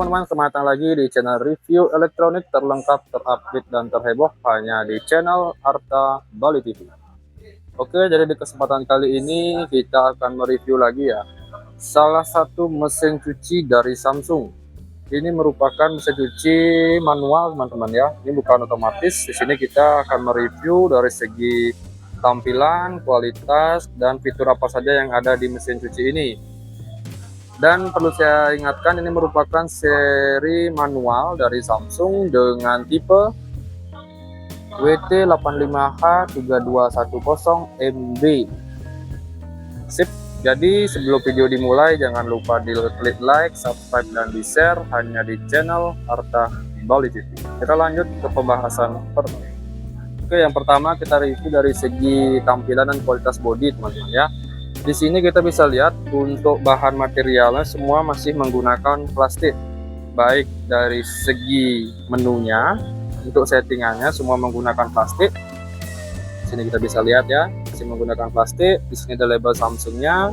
teman-teman, selamat datang lagi di channel review elektronik terlengkap, terupdate, dan terheboh hanya di channel Arta Bali TV. Oke, jadi di kesempatan kali ini kita akan mereview lagi ya salah satu mesin cuci dari Samsung. Ini merupakan mesin cuci manual teman-teman ya, ini bukan otomatis. Di sini kita akan mereview dari segi tampilan, kualitas, dan fitur apa saja yang ada di mesin cuci ini. Dan perlu saya ingatkan, ini merupakan seri manual dari Samsung dengan tipe WT85H3210MB. Sip. Jadi sebelum video dimulai, jangan lupa di klik like, subscribe, dan di share hanya di channel Arta Bali TV. Kita lanjut ke pembahasan pertama. Oke, yang pertama kita review dari segi tampilan dan kualitas bodi teman-teman ya. Di sini kita bisa lihat untuk bahan materialnya semua masih menggunakan plastik. Baik dari segi menunya, untuk settingannya semua menggunakan plastik. Di sini kita bisa lihat ya, masih menggunakan plastik. Di sini ada label Samsungnya.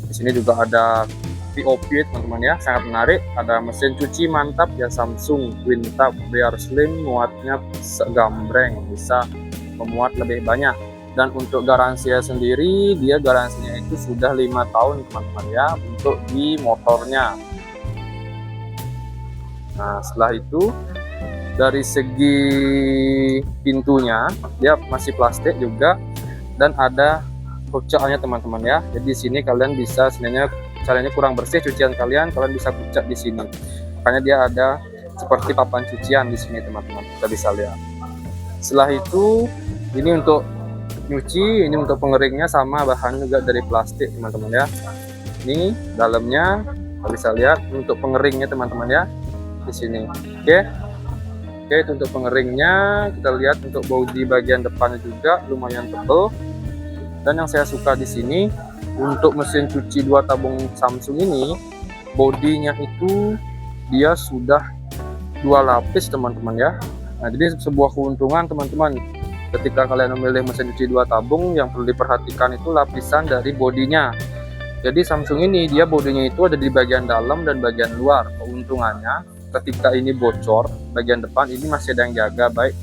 Di sini juga ada POP teman-teman ya, sangat menarik. Ada mesin cuci mantap ya Samsung QuickTap, biar slim, muatnya segambreng, bisa memuat lebih banyak. Dan untuk garansinya sendiri, dia garansinya itu sudah 5 tahun teman-teman ya, untuk di motornya. Nah setelah itu dari segi pintunya dia masih plastik juga, dan ada kucaknya teman-teman ya. Jadi di sini kalian bisa, sebenarnya caranya kurang bersih cucian kalian bisa kucak di sini. Makanya dia ada seperti papan cucian di sini teman-teman, kita bisa lihat. Setelah itu ini untuk nyuci, ini untuk pengeringnya sama bahan juga dari plastik teman-teman ya. Ini dalamnya kita bisa lihat untuk pengeringnya teman-teman ya di sini. Oke, itu untuk pengeringnya. Kita lihat untuk bodi bagian depannya juga lumayan tebal. Dan yang saya suka di sini untuk mesin cuci 2 tabung Samsung ini, bodinya itu dia sudah 2 lapis teman-teman ya. Nah jadi sebuah keuntungan teman-teman. Ketika kalian memilih mesin cuci 2 tabung, yang perlu diperhatikan itu lapisan dari bodinya. Jadi Samsung ini dia bodinya itu ada di bagian dalam dan bagian luar. Keuntungannya ketika ini bocor, bagian depan ini masih ada yang jaga. Baik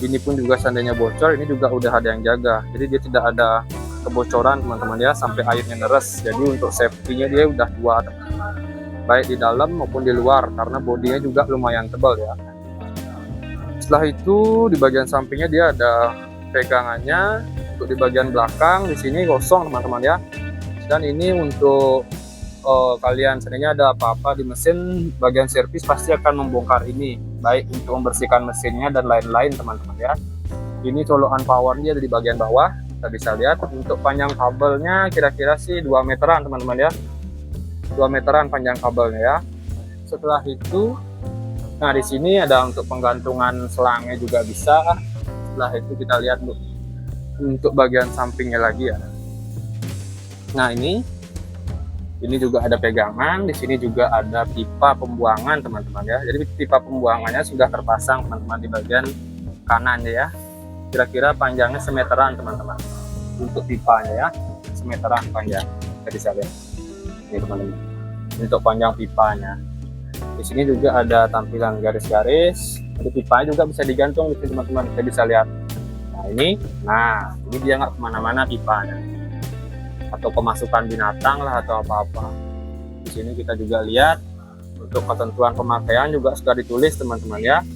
ini pun juga seandainya bocor, ini juga udah ada yang jaga. Jadi dia tidak ada kebocoran teman-teman ya, sampai airnya neres. Jadi untuk safety-nya dia udah 2, baik di dalam maupun di luar, karena bodinya juga lumayan tebal ya. Setelah itu di bagian sampingnya dia ada pegangannya. Untuk di bagian belakang di sini kosong teman-teman ya. Dan ini untuk kalian seandainya ada apa-apa di mesin, bagian servis pasti akan membongkar ini, baik untuk membersihkan mesinnya dan lain-lain teman-teman ya. Ini colokan powernya ada di bagian bawah, kita bisa lihat. Untuk panjang kabelnya kira-kira sih 2 meteran teman-teman ya, 2 meteran panjang kabelnya ya. Setelah itu, nah di sini ada untuk penggantungan selangnya juga bisa. Setelah itu kita lihat untuk bagian sampingnya lagi ya. Nah ini juga ada pegangan. Di sini juga ada pipa pembuangan teman-teman ya. Jadi pipa pembuangannya sudah terpasang teman-teman di bagian kanan ya. Kira-kira panjangnya semeteran teman-teman. Untuk pipanya ya, semeteran panjang. Kita bisa lihat ini teman-teman. Untuk panjang pipanya. Di sini juga ada tampilan garis-garis. Di pipanya juga bisa digantung di sini teman-teman. Kita bisa lihat. Nah ini dia nggak kemana-mana pipanya. Atau pemasukan binatang lah atau apa-apa. Di sini kita juga lihat untuk ketentuan pemakaian juga sudah ditulis teman-teman ya.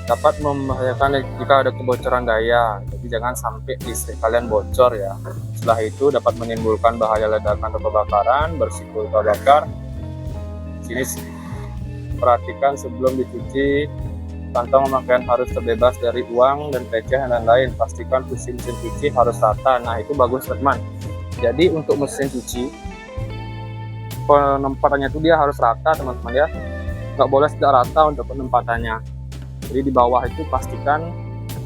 Dapat membahayakan jika ada kebocoran daya. Jadi jangan sampai listrik kalian bocor ya. Setelah itu dapat menimbulkan bahaya ledakan atau kebakaran, bersiko terbakar. Di sini perhatikan sebelum dicuci, kantong pemakaian harus terbebas dari uang dan receh dan lain-lain. Pastikan mesin cuci harus rata. Nah itu bagus teman. Jadi untuk mesin cuci penempatannya itu dia harus rata teman-teman ya, nggak boleh tidak rata untuk penempatannya. Jadi di bawah itu pastikan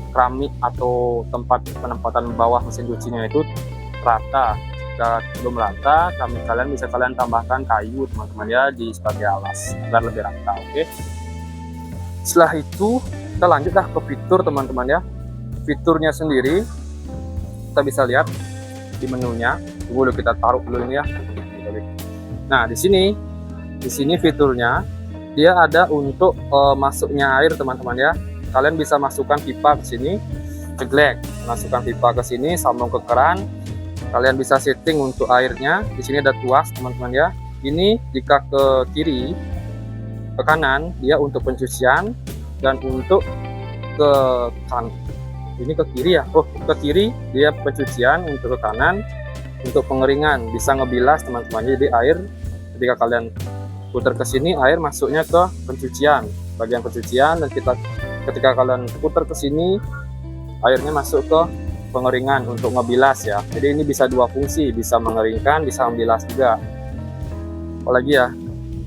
keramik atau tempat penempatan bawah mesin cucinya itu rata. Jika belum rata, kalian bisa tambahkan kayu teman-teman ya di sebagai alas agar lebih rata. Oke. Setelah itu kita lanjutlah ke fitur teman-teman ya. Fiturnya sendiri kita bisa lihat di menunya. Dulu kita taruh dulu ini ya. Nah di sini fiturnya dia ada untuk masuknya air teman-teman ya. Kalian bisa masukkan pipa ke sini, ceglek, masukkan pipa ke sini, sambung ke keran. Kalian bisa setting untuk airnya. Di sini ada tuas teman-teman ya. Ini jika ke kiri, ke kanan dia untuk pencucian, dan untuk ke kanan ini ke kiri ya. Oh, ke kiri dia pencucian, untuk ke kanan untuk pengeringan, bisa ngebilas teman-teman. Jadi air ketika kalian putar ke sini, air masuknya ke pencucian, bagian pencucian, dan ketika kalian putar ke sini, airnya masuk ke pengeringan untuk ngebilas ya. Jadi ini bisa dua fungsi, bisa mengeringkan, bisa membilas juga. Apalagi ya.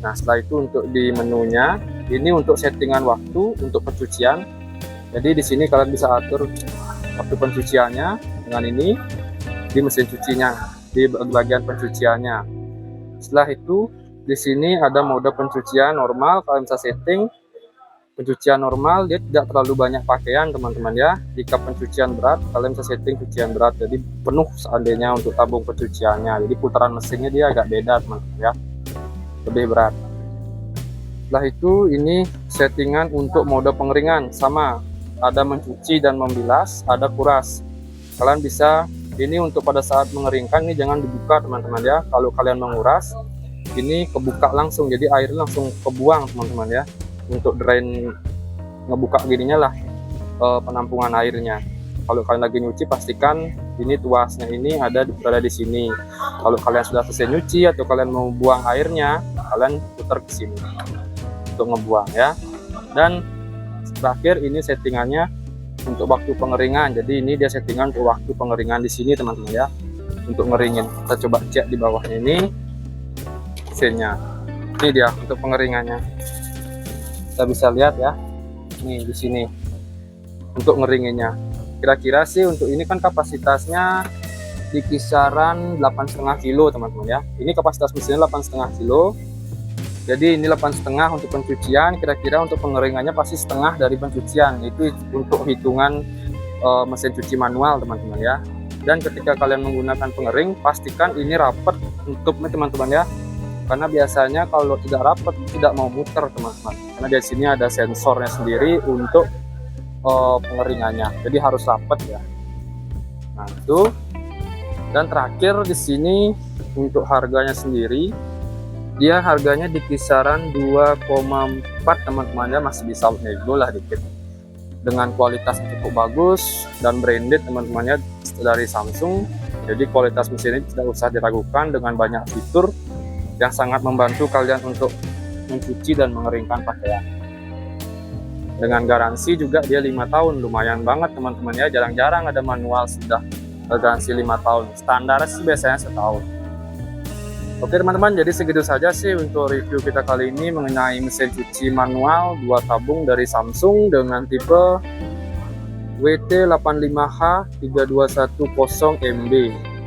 Nah, setelah itu untuk di menunya, ini untuk settingan waktu untuk pencucian. Jadi di sini kalian bisa atur waktu pencuciannya dengan ini di mesin cucinya, di bagian pencuciannya. Setelah itu di sini ada mode pencucian normal, kalian bisa setting pencucian normal, dia tidak terlalu banyak pakaian teman-teman ya. Jika pencucian berat, kalian bisa setting pencucian berat, jadi penuh seandainya untuk tabung pencuciannya. Jadi putaran mesinnya dia agak beda teman-teman ya, lebih berat. Setelah itu ini settingan untuk mode pengeringan, sama ada mencuci dan membilas, ada kuras. Kalian bisa ini untuk pada saat mengeringkan ini jangan dibuka teman-teman ya. Kalau kalian menguras ini kebuka langsung, jadi air langsung kebuang teman-teman ya. Untuk drain ngebuka gininya lah penampungan airnya. Kalau kalian lagi nyuci pastikan ini tuasnya ini ada di sini. Kalau kalian sudah selesai nyuci atau kalian mau buang airnya, kalian putar ke sini untuk ngebuang ya. Dan terakhir ini settingannya untuk waktu pengeringan. Jadi ini dia settingan untuk waktu pengeringan di sini teman-teman ya, untuk ngeringin. Kita coba cek di bawahnya ini mesinnya. Ini dia untuk pengeringannya. Kita bisa lihat ya, nih di sini untuk ngeringinnya. Kira-kira sih untuk ini kan kapasitasnya di kisaran 8,5 kilo teman-teman ya. Ini kapasitas mesinnya 8,5 kilo. Jadi ini 8,5 untuk pencucian, kira-kira untuk pengeringannya pasti setengah dari pencucian. Itu untuk hitungan mesin cuci manual teman-teman ya. Dan ketika kalian menggunakan pengering, pastikan ini rapat tutupnya teman-teman ya. Karena biasanya kalau tidak rapat tidak mau muter teman-teman. Karena di sini ada sensornya sendiri untuk pengeringannya. Jadi harus rapat ya. Nah, itu. Dan terakhir di sini untuk harganya sendiri, dia harganya di kisaran 2,4 teman-teman ya, masih bisa nego lah dikit. Dengan kualitas cukup bagus dan branded teman-temannya dari Samsung. Jadi kualitas mesin ini tidak usah diragukan, dengan banyak fitur yang sangat membantu kalian untuk mencuci dan mengeringkan pakaian. Dengan garansi juga dia 5 tahun, lumayan banget teman-teman ya. Jarang-jarang ada manual sudah garansi 5 tahun. Standar sih biasanya setahun. Oke teman-teman, jadi segitu saja sih untuk review kita kali ini mengenai mesin cuci manual 2 tabung dari Samsung dengan tipe WT85H 3210MB.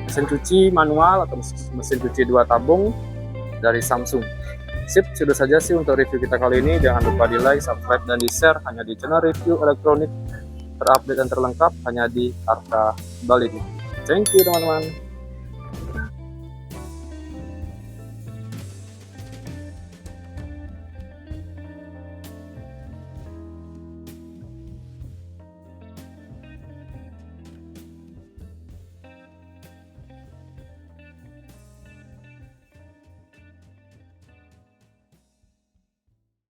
Mesin cuci manual atau mesin cuci 2 tabung dari Samsung. Sip, sudah saja sih untuk review kita kali ini. Jangan lupa di like, subscribe, dan di share hanya di channel review elektronik terupdate dan terlengkap hanya di Arka Bali. Thank you teman-teman.